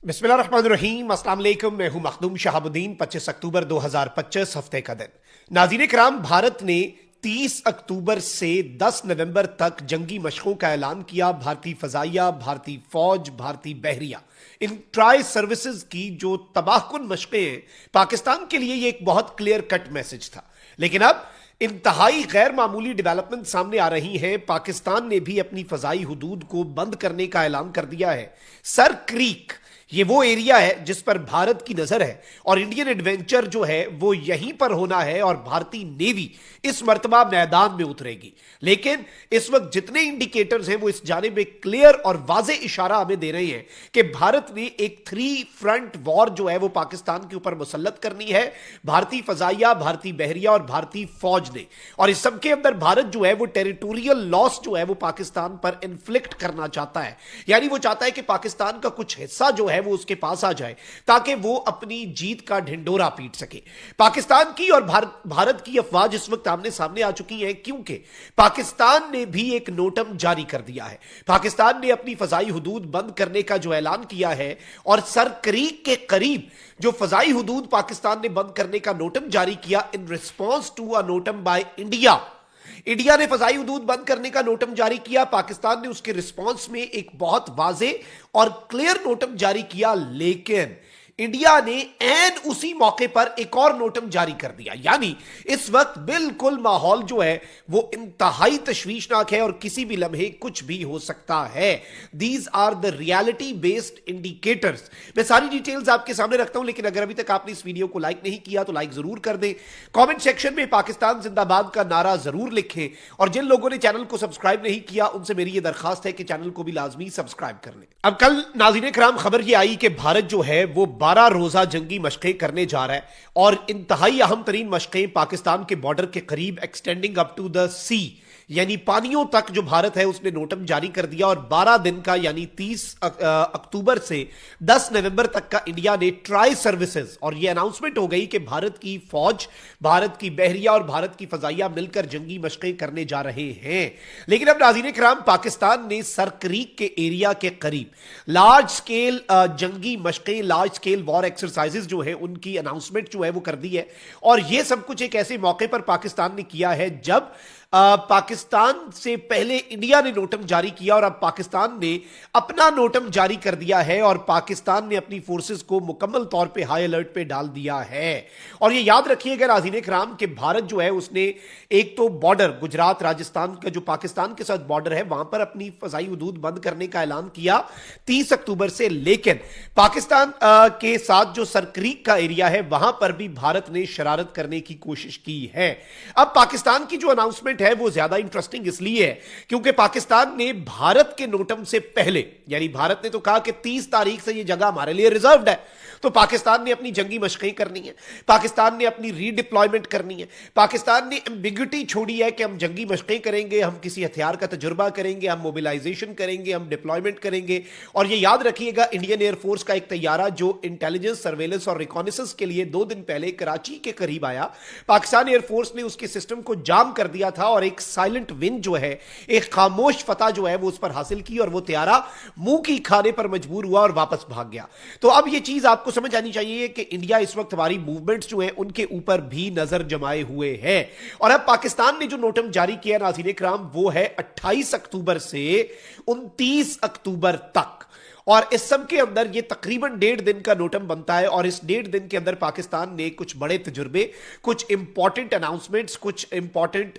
बिस्मिल्लाहिर्रहमानिर्रहीम, अस्सलाम वालेकुम। मैं हूं मखदूम शहाबुद्दीन। 25 अक्टूबर 2025 हफ्ते का दिन। नाज़रीन किराम, भारत ने 30 अक्टूबर से 10 नवंबर तक जंगी मशकों का ऐलान किया। भारतीय फजाइया, भारतीय फौज, भारतीय बहरिया, इन ट्राई सर्विसेज की जो तबाहकुन मशकें हैं, पाकिस्तान के लिए ये एक बहुत क्लियर कट मैसेज था। लेकिन अब इंतहाई गैर मामूली डेवलपमेंट सामने आ रही हैं। पाकिस्तान ने भी अपनी फजाई हुदूद को बंद करने का ऐलान कर दिया है। सर क्रीक, ये वो एरिया है जिस पर भारत की नजर है और इंडियन एडवेंचर जो है वो यहीं पर होना है और भारतीय नेवी इस मर्तबा मैदान में उतरेगी। लेकिन इस वक्त जितने इंडिकेटर्स हैं वो इस जानिब एक क्लियर और वाजे इशारा हमें दे रहे हैं कि भारत ने एक 3 फ्रंट वॉर जो है वो पाकिस्तान के ऊपर मुसल्लत करनी है। भारतीय फजाइया, भारतीय बहरिया और भारतीय फौज ने, और इस सबके अंदर भारत जो है वो टेरिटोरियल लॉस जो है वो पाकिस्तान पर इन्फ्लिक्ट करना चाहता है। यानी वो चाहता है कि पाकिस्तान का कुछ हिस्सा जो है वो उसके पास आ जाए ताकि वो अपनी जीत का ढिंडोरा पीट सके। पाकिस्तान की और भारत की अफवाज इस वक्त आमने सामने आ चुकी हैं, क्योंकि पाकिस्तान ने भी एक नोटम जारी कर दिया है। पाकिस्तान ने अपनी फजाई हुदूद बंद करने का जो ऐलान किया है और सर क्रीक के करीब जो फजाई हुदूद पाकिस्तान ने बंद करने का नोटम जारी किया in response to a NOTAM by India ने फजाई हुदूद बंद करने का नोटम जारी किया। पाकिस्तान ने उसके रिस्पॉन्स में एक बहुत वाजे और क्लियर नोटम जारी किया, लेकिन इंडिया ने एन उसी मौके पर एक और नोटम जारी कर दिया। यानी इस वक्त बिल्कुल माहौल जो है वो इंतहाई तशवीशनाक है और किसी भी लम्हे कुछ भी हो सकता है। These are the reality based indicators. मैं सारी डिटेल्स आपके सामने रखता हूं, लेकिन अगर अभी तक आपने इस वीडियो को लाइक नहीं किया तो लाइक जरूर कर दें। कमेंट सेक्शन में पाकिस्तान जिंदाबाद का नारा जरूर लिखें और जिन लोगों ने चैनल को सब्सक्राइब नहीं किया उनसे मेरी यह दरखास्त है कि चैनल को भी लाजमी सब्सक्राइब कर लें। अब कल नाज़रीन किराम खबर यह आई कि भारत जो है वो 12 रोजा जंगी मशकें करने जा रहा है और इंतहाई अहम तरीन मशकें पाकिस्तान के बॉर्डर के करीब एक्सटेंडिंग अप टू द सी, यानी पानियों तक जो भारत है उसने नोटम जारी कर दिया। और 12 दिन का यानी 30 अक्टूबर से 10 नवंबर तक का इंडिया ने ट्राई सर्विसेज, और यह अनाउंसमेंट हो गई कि भारत की फौज, भारत की बहरिया और भारत की फजाइया मिलकर जंगी मशकें करने जा रहे हैं। लेकिन अब नाज़रीन किराम, पाकिस्तान ने सर क्रीक के एरिया के करीब लार्ज स्केल जंगी मशकें, लार्ज स्केल वॉर एक्सरसाइजेज जो है उनकी अनाउंसमेंट जो है वो कर दी है। और यह सब कुछ एक ऐसे मौके पर पाकिस्तान ने किया है जब पाकिस्तान से पहले इंडिया ने नोटम जारी किया और अब पाकिस्तान ने अपना नोटम जारी कर दिया है और पाकिस्तान ने अपनी फोर्सेस को मुकम्मल तौर पे हाई अलर्ट पे डाल दिया है। और ये याद रखिएगा नाज़रीन किराम कि भारत जो है उसने एक तो बॉर्डर गुजरात राजस्थान का जो पाकिस्तान के साथ बॉर्डर है वहां पर अपनी फजाई हुदूद बंद करने का ऐलान किया 30 अक्टूबर से, लेकिन पाकिस्तान के साथ जो सर क्रीक का एरिया है वहां पर भी भारत ने शरारत करने की कोशिश की है। अब पाकिस्तान की जो अनाउंसमेंट है वो ज्यादा इंटरेस्टिंग इसलिए है क्योंकि पाकिस्तान ने भारत के नोटम से पहले, यानी भारत ने तो कहा कि 30 तारीख से ये जगह हमारे लिए रिजर्व्ड है, तो पाकिस्तान ने अपनी जंगी मशकें करनी है, पाकिस्तान ने अपनी रीडिप्लॉयमेंट करनी है, पाकिस्तान ने एम्बिग्युइटी छोड़ी है कि हम जंगी मशकें करेंगे, हम किसी हथियार का तजुर्बा करेंगे, हम मोबिलाइजेशन करेंगे, हम डिप्लॉयमेंट करेंगे। और ये याद रखिएगा, इंडियन एयरफोर्स का एक तैयारा जो इंटेलिजेंस, सर्वेलेंस और रिकॉनेसेंस के लिए 2 दिन पहले कराची के करीब आया, पाकिस्तान एयरफोर्स ने उसके सिस्टम को जाम कर दिया था और एक साइलेंट विन जो है, एक खामोश फतह जो है वो उस पर हासिल की और वो तैयारा मुंह की खाने पर मजबूर हुआ और वापस भाग गया। तो अब ये चीज आपको समझ आनी चाहिए कि इंडिया इस वक्त हमारी मूवमेंट्स जो हैं उनके ऊपर भी नजर जमाए हुए है। और अब पाकिस्तान ने जो नोटम जारी किया नाज़रीन किराम वो है 28 अक्टूबर से 29 अक्टूबर तक, और इस सब के अंदर ये तकरीबन 1.5 दिन का नोटम बनता है। और इस 1.5 दिन के अंदर पाकिस्तान ने कुछ बड़े तजुर्बे, कुछ इंपॉर्टेंट अनाउंसमेंट्स, कुछ इंपॉर्टेंट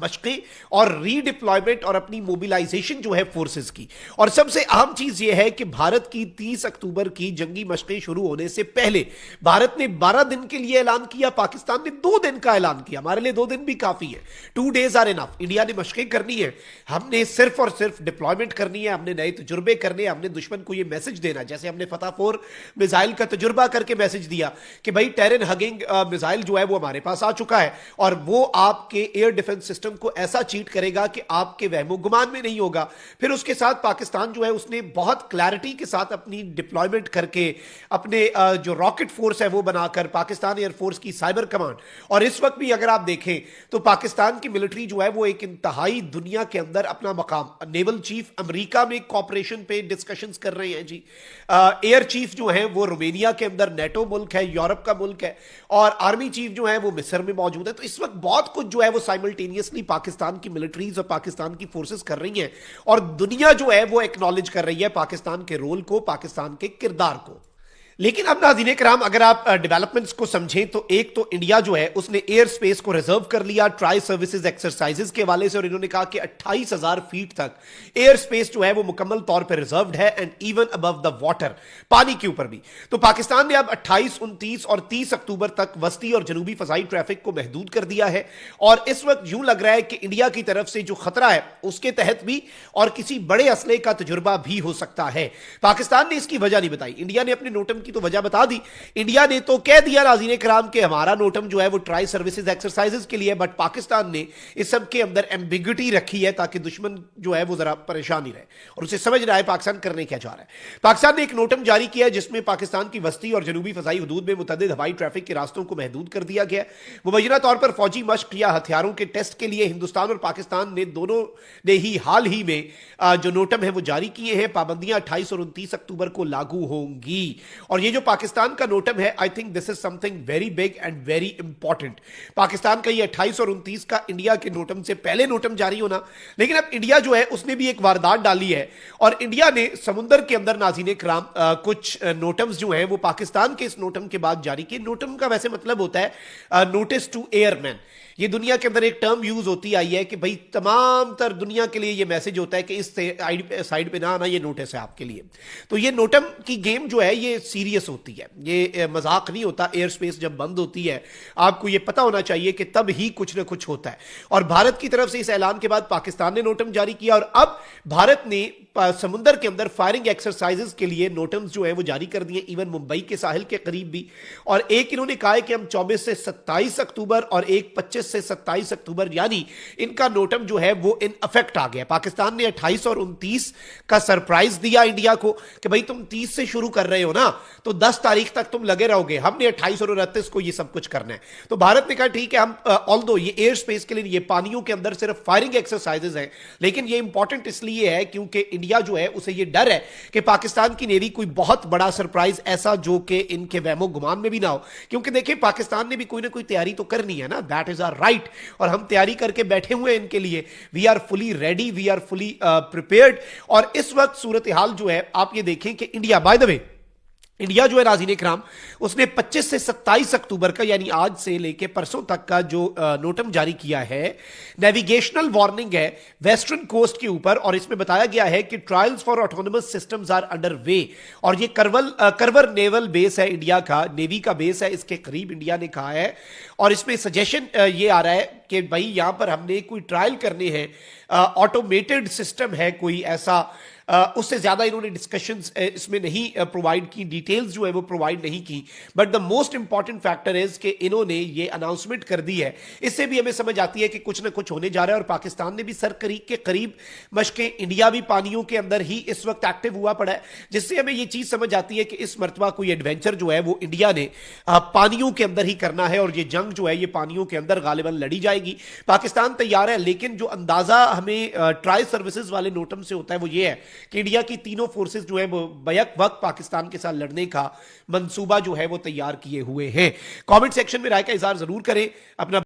मशकें और रीडिप्लॉयमेंट और अपनी मोबिलाइजेशन जो है फोर्सेस की। और सबसे अहम चीज यह है कि भारत की 30 अक्टूबर की जंगी मशकें शुरू होने से पहले भारत ने 12 दिन के लिए ऐलान किया, पाकिस्तान ने 2 दिन का ऐलान किया। हमारे लिए 2 दिन भी काफी है, 2 days आर इनफ। इंडिया ने मशकें करनी है, हमने सिर्फ और सिर्फ डिप्लॉयमेंट करनी है, हमने नए तजुर्बे करने, हमने दुश्मन को ये मैसेज देना, जैसे हमने फतह 4 मिसाइल का तजुर्बा करके मैसेज दिया कि भाई टेरन हगिंग मिसाइल जो है वो हमारे पास आ चुका है और वो आपके एयर डिफेंस सिस्टम को ऐसा चीट करेगा कि आपके वहमो गुमान में नहीं होगा। फिर उसके साथ पाकिस्तान जो है उसने बहुत क्लैरिटी के साथ अपनी डिप्लॉयमेंट करके अपने जो रॉकेट फोर्स है वो बनाकर पाकिस्तान एयरफोर्स की साइबर कमांड, और इस वक्त भी अगर आप देखें तो पाकिस्तान की मिलिट्री जो है वो एक इंतहाई दुनिया के अंदर अपना मकाम, नेवल चीफ अमेरिका में कॉपरेशन पे डिस्कशंस कर रहे हैं जी। एयर चीफ जो है वो रोमेनिया के अंदर नेटो मुल्क है, यूरोप का मुल्क है, और आर्मी चीफ जो है वो मिस्र में मौजूद है। तो इस वक्त बहुत कुछ जो है वो साइमल्टेनियसली पाकिस्तान की मिलिट्रीज और पाकिस्तान की फोर्सेस कर रही हैं, और दुनिया जो है वो एक्नॉलेज कर रही है पाकिस्तान के रोल को, पाकिस्तान के किरदार को। लेकिन अब नाज़रीन कराम, अगर आप डेवलपमेंट्स को समझें तो एक तो इंडिया जो है उसने एयर स्पेस को रिजर्व कर लिया ट्राई सर्विसेज एक्सरसाइजेज के हवाले से, और इन्होंने कहा कि 28,000 फीट तक एयर स्पेस जो है वो मुकम्मल तौर पर रिजर्व्ड है, and even above the water, पानी के ऊपर भी। तो पाकिस्तान ने अब 28, 29 और 30 अक्टूबर तक वस्ती और जनूबी फजाई ट्रैफिक को महदूद कर दिया है, और इस वक्त यूं लग रहा है कि इंडिया की तरफ से जो खतरा है उसके तहत भी और किसी बड़े असले का तजुर्बा भी हो सकता है। पाकिस्तान ने इसकी वजह नहीं बताई, इंडिया ने अपने नोटम की तो वजह बता दी। इंडिया ने तो कह दिया नाज़रीन कराम के हमारा नोटम जो है वो ट्राई सर्विसेज एक्सरसाइजेज के लिए, बट पाकिस्तान ने इस सब के अंदर एम्बिग्युइटी रखी है ताकि दुश्मन जो है वो जरा परेशान ही रहे और उसे समझ रहा है पाकिस्तान करने क्या चाह रहा है। पाकिस्तान ने एक नोटम जारी किया है जिसमें पाकिस्तान की वस्ती और जनूबी फजाई हदूद में मुतअद्दिद हवाई ट्रैफिक के रास्तों को महदूद कर दिया गया है। मुबैना तौर पर फौजी मश्क या हथियारों के टेस्ट के लिए हिंदुस्तान और पाकिस्तान ने दोनों ने ही हाल ही में जो नोटम है वो जारी किए हैं। पाबंदियां 28 और 29 अक्टूबर को लागू होंगी, और ये जो पाकिस्तान का नोटम है, I think this is something very big and very important. Pakistan का ये 28 और 29 का इंडिया के नोटम से पहले नोटम जारी होना, लेकिन अब इंडिया जो है उसने भी एक वारदात डाली है, और इंडिया ने समुद्र के अंदर नाज़रीन कराम कुछ नोटम्स जो है वो पाकिस्तान के इस नोटम के बाद जारी किए। नोटम का वैसे मतलब होता है नोटिस टू एयरमैन। ये दुनिया के अंदर एक टर्म यूज होती आई है कि भाई तमाम तर दुनिया के लिए ये मैसेज होता है कि इस साइड पे ना आना, ये नोटिस है आपके लिए। तो ये नोटम की गेम जो है ये सीरियस होती है, ये मजाक नहीं होता। एयर स्पेस जब बंद होती है आपको ये पता होना चाहिए कि तब ही कुछ ना कुछ होता है, और भारत की तरफ से इस ऐलान के बाद पाकिस्तान ने नोटम जारी किया, और अब भारत ने समुद्र के अंदर फायरिंग एक्सरसाइजेस के लिए नोटम्स जो है वो जारी कर दिए, इवन मुंबई के साहिल के करीब भी। और एक इन्होंने कहा है कि हम 24 से 27 अक्टूबर और एक 25 से 27 अक्टूबर, यानी इनका नोटम जो है वो इन अफेक्ट आ गया। पाकिस्तान ने 28 और 29 का सरप्राइज दिया इंडिया को कि भाई तुम 30 से शुरू कर रहे हो ना, तो 10 तारीख तक तुम लगे रहोगे, हमने 28 और 29 को ये सब कुछ करना है। तो भारत ने कहा ठीक है, हम ऑल्दो ये एयर स्पेस के लिए, ये पानियों के अंदर सिर्फ फायरिंग एक्सरसाइजेस हैं, लेकिन ये इंपॉर्टेंट इसलिए है क्योंकि इंडिया जो है उसे ये डर है कि पाकिस्तान की नेवी कोई बहुत बड़ा सरप्राइज ऐसा जो कि इनके वहमो गुमान में भी ना हो, क्योंकि देखिए पाकिस्तान ने भी कोई ना कोई तैयारी तो करनी है ना, दैट इज आवर राइट, और हम तैयारी करके बैठे हुए हैं इनके लिए। We are fully ready, we are fully prepared. और इस वक्त सूरत हाल जो है आप ये देखें कि India, by the way, India जो है नाज़रीन इकराम, उसने 25 से 27 अक्टूबर का, यानी आज से लेके परसों तक का जो नोटम जारी किया है, नेविगेशनल वार्निंग है वेस्टर्न कोस्ट के ऊपर, और इसमें बताया गया है कि trials for autonomous systems are under way. और ये करवर नेवल बेस है, इंडिया का नेवी का बेस है, इसके करीब इंडिया ने कहा है। और इसमें सजेशन ये आ रहा है कि भाई यहां पर हमने कोई ट्रायल करने हैं, ऑटोमेटेड सिस्टम है कोई ऐसा, उससे ज्यादा इन्होंने डिस्कशंस इसमें नहीं प्रोवाइड की, डिटेल्स जो है वो प्रोवाइड नहीं की। But the most important factor is कि इन्होंने ये अनाउंसमेंट कर दी है। इससे भी हमें समझ आती है कि कुछ ना कुछ होने जा रहा है, और पाकिस्तान ने भी सर के करीब मशकें, इंडिया भी पानियों के अंदर ही इस वक्त एक्टिव हुआ पड़ा है, जिससे हमें ये चीज समझ आती है कि इस मरतबा कोई एडवेंचर जो है वो इंडिया ने पानियों के अंदर ही करना है, और ये जंग जो है ये पानियों के अंदर गालिबन लड़ी जाएगी। पाकिस्तान तैयार है, लेकिन जो अंदाजा हमें ट्राई सर्विसेज वाले नोटम से होता है वो ये है कि इंडिया की तीनों फोर्सेस जो है वो बैक वक्त पाकिस्तान के साथ लड़ने का मंसूबा जो है वो तैयार किए हुए हैं। कमेंट सेक्शन में राय का इजहार जरूर करें, अपना